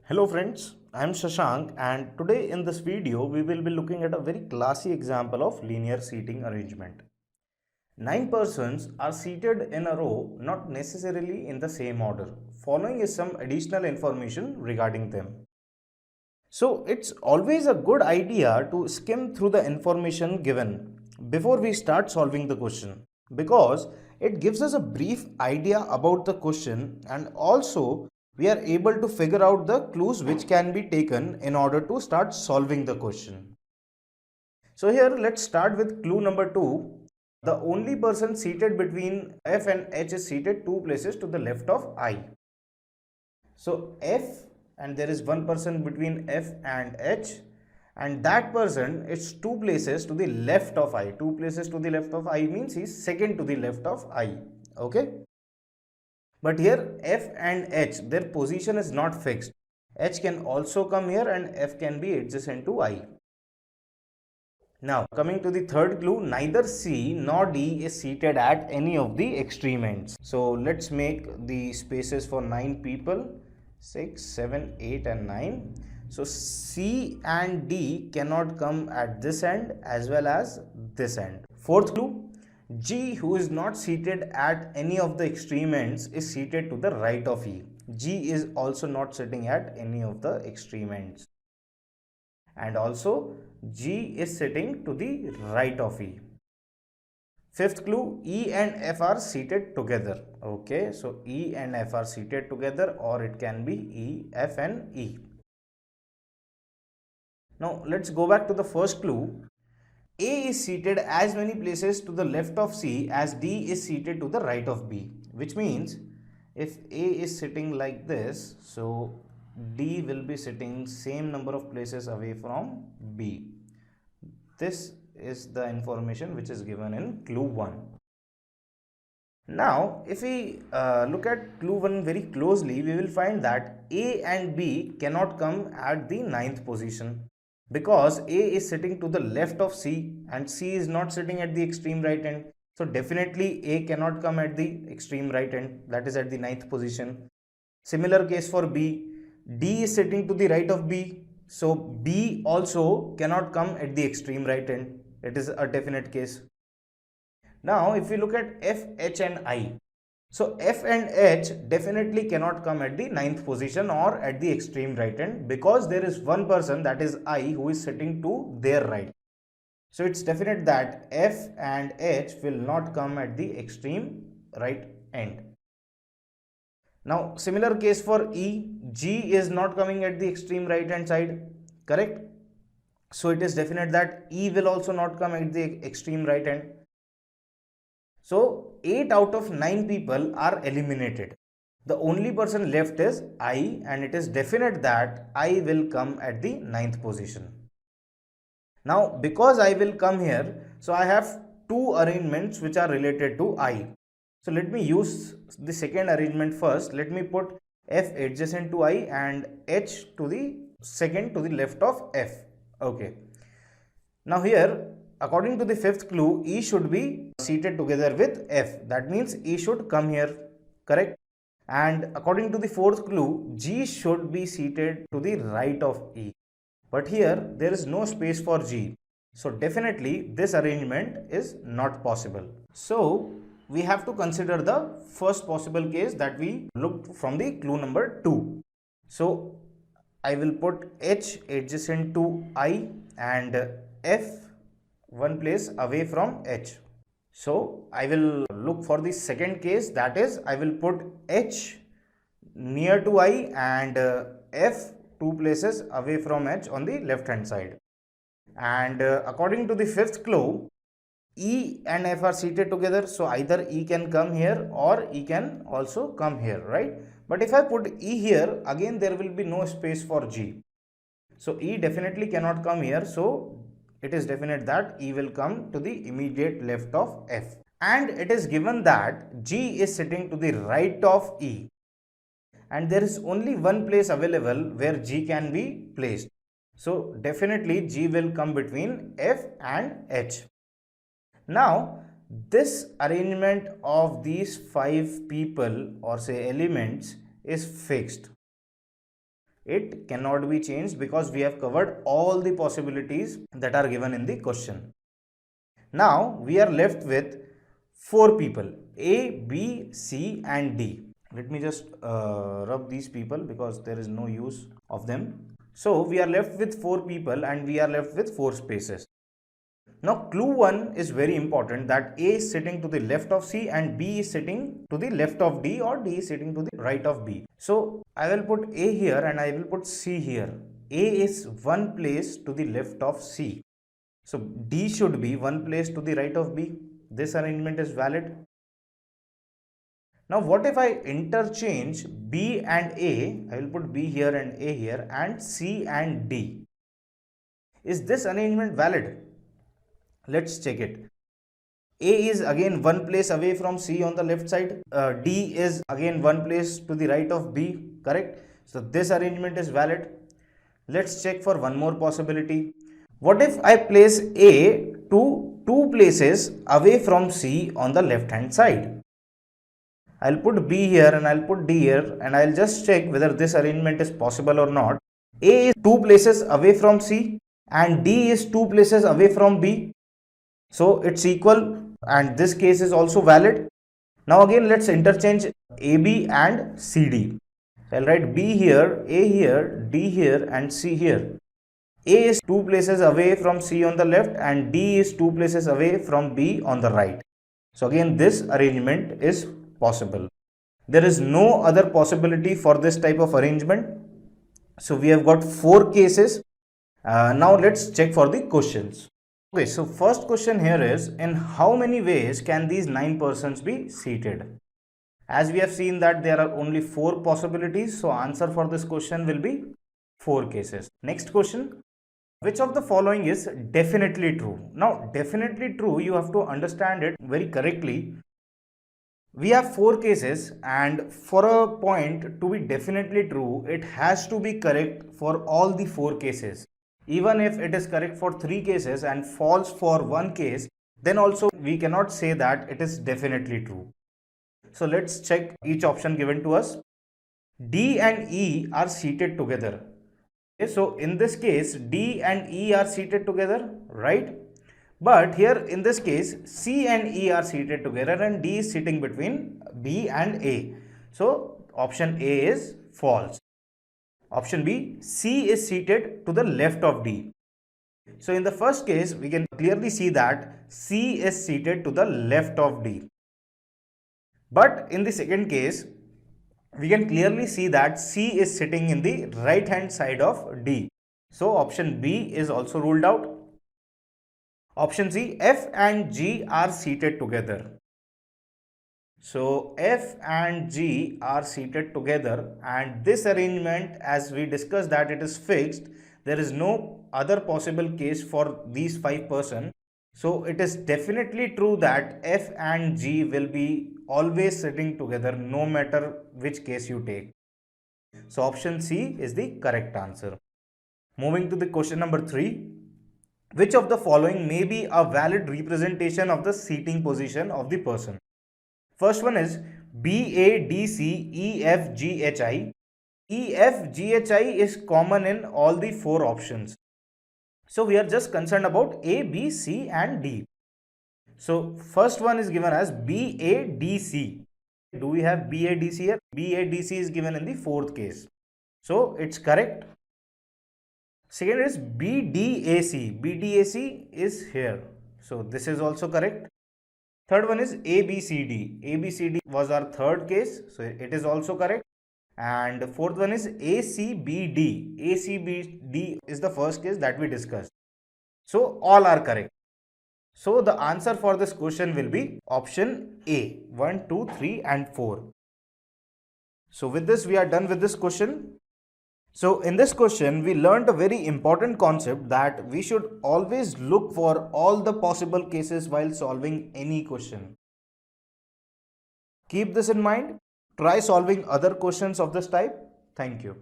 Hello friends, I am Shashank and today in this video we will be looking at a very classy example of linear seating arrangement. 9 persons are seated in a row, not necessarily in the same order. Following is some additional information regarding them. So it's always a good idea to skim through the information given before we start solving the question, because it gives us a brief idea about the question and also we are able to figure out the clues which can be taken in order to start solving the question. So here let's start with clue number 2. The only person seated between F and H is seated 2 places to the left of I. So F, and there is one person between F and H, and that person is 2 places to the left of I. 2 places to the left of I means he is second to the left of I. Okay. But here F and H, their position is not fixed. H can also come here and F can be adjacent to I. Now coming to the third clue, neither C nor D is seated at any of the extreme ends. So let's make the spaces for 9 people, 6, 7, 8 and 9. So C and D cannot come at this end as well as this end. Fourth clue, G, who is not seated at any of the extreme ends, is seated to the right of E. G is also not sitting at any of the extreme ends. And also G is sitting to the right of E. Fifth clue, E and F are seated together. Okay, so E and F are seated together, or it can be E, F and E. Now let's go back to the first clue. A is seated as many places to the left of C as D is seated to the right of B, which means if A is sitting like this, so D will be sitting same number of places away from B. This is the information which is given in clue 1. Now if we look at clue 1 very closely, we will find that A and B cannot come at the ninth position, because A is sitting to the left of C and C is not sitting at the extreme right end. So definitely A cannot come at the extreme right end, that is at the ninth position. Similar case for B. D is sitting to the right of B, so B also cannot come at the extreme right end. It is a definite case. Now if we look at F, H and I, so F and H definitely cannot come at the ninth position or at the extreme right end, because there is one person, that is I, who is sitting to their right. So it's definite that F and H will not come at the extreme right end. Now similar case for E. G is not coming at the extreme right hand side, correct? So it is definite that E will also not come at the extreme right hand. So 8 out of 9 people are eliminated. The only person left is I, and it is definite that I will come at the ninth position. Now because I will come here, so I have two arrangements which are related to I. So let me use the second arrangement first. Let me put F adjacent to I and H to the second to the left of F. Okay. Now here, according to the fifth clue, E should be seated together with F. That means E should come here, correct? And according to the fourth clue, G should be seated to the right of E. But here there is no space for G. So definitely this arrangement is not possible. So we have to consider the first possible case that we looked from the clue number 2. So I will put H adjacent to I and F one place away from H. So I will look for the second case, that is I will put H near to I and F 2 places away from H on the left hand side. And according to the fifth clue, E and F are seated together, so either E can come here or E can also come here, right? But if I put E here, again there will be no space for G. So E definitely cannot come here, so it is definite that E will come to the immediate left of F. And it is given that G is sitting to the right of E, and there is only one place available where G can be placed. So definitely G will come between F and H. Now this arrangement of these 5 people or say elements is fixed. It cannot be changed because we have covered all the possibilities that are given in the question. Now we are left with 4 people, A, B, C and D. Let me just rub these people because there is no use of them. So we are left with 4 people and we are left with 4 spaces. Now clue 1 is very important, that A is sitting to the left of C and B is sitting to the left of D, or D is sitting to the right of B. So I will put A here and I will put C here. A is one place to the left of C. So D should be one place to the right of B. This arrangement is valid. Now what if I interchange B and A? I will put B here and A here, and C and D. Is this arrangement valid? Let's check it. A is again one place away from C on the left side. D is again one place to the right of B, correct? So this arrangement is valid. Let's check for one more possibility. What if I place A to 2 places away from C on the left hand side? I'll put B here and I'll put D here, and I'll just check whether this arrangement is possible or not. A is 2 places away from C and D is 2 places away from B. So it's equal, and this case is also valid. Now again let's interchange AB and CD. I'll write B here, A here, D here and C here. A is 2 places away from C on the left and D is 2 places away from B on the right. So again this arrangement is possible. There is no other possibility for this type of arrangement. So we have got 4 cases. Now let's check for the questions. Okay, so first question here is, in how many ways can these 9 persons be seated? As we have seen that there are only 4 possibilities, so answer for this question will be 4 cases. Next question, which of the following is definitely true? Now definitely true, you have to understand it very correctly. We have 4 cases, and for a point to be definitely true, it has to be correct for all the 4 cases. Even if it is correct for 3 cases and false for 1 case, then also we cannot say that it is definitely true. So let's check each option given to us. D and E are seated together. Okay, so in this case, D and E are seated together, right? But here in this case, C and E are seated together and D is sitting between B and A. So option A is false. Option B, C is seated to the left of D. So in the first case, we can clearly see that C is seated to the left of D. But in the second case, we can clearly see that C is sitting in the right hand side of D. So option B is also ruled out. Option C, F and G are seated together. So F and G are seated together, and this arrangement, as we discussed that it is fixed, there is no other possible case for these 5 persons. So it is definitely true that F and G will be always sitting together no matter which case you take. So option C is the correct answer. Moving to the question number 3. Which of the following may be a valid representation of the seating position of the person? First one is B, A, D, C, E, F, G, H, I. E, F, G, H, I is common in all the 4 options. So we are just concerned about A, B, C and D. So first one is given as B, A, D, C. Do we have B, A, D, C here? B, A, D, C is given in the 4th case. So it's correct. Second is B, D, A, C. B, D, A, C is here. So this is also correct. Third one is A, B, C, D. A, B, C, D was our 3rd case. So it is also correct. And 4th one is A, C, B, D. A, C, B, D is the first case that we discussed. So all are correct. So the answer for this question will be option A, 1, 2, 3 and 4. So with this we are done with this question. So in this question we learned a very important concept, that we should always look for all the possible cases while solving any question. Keep this in mind. Try solving other questions of this type. Thank you.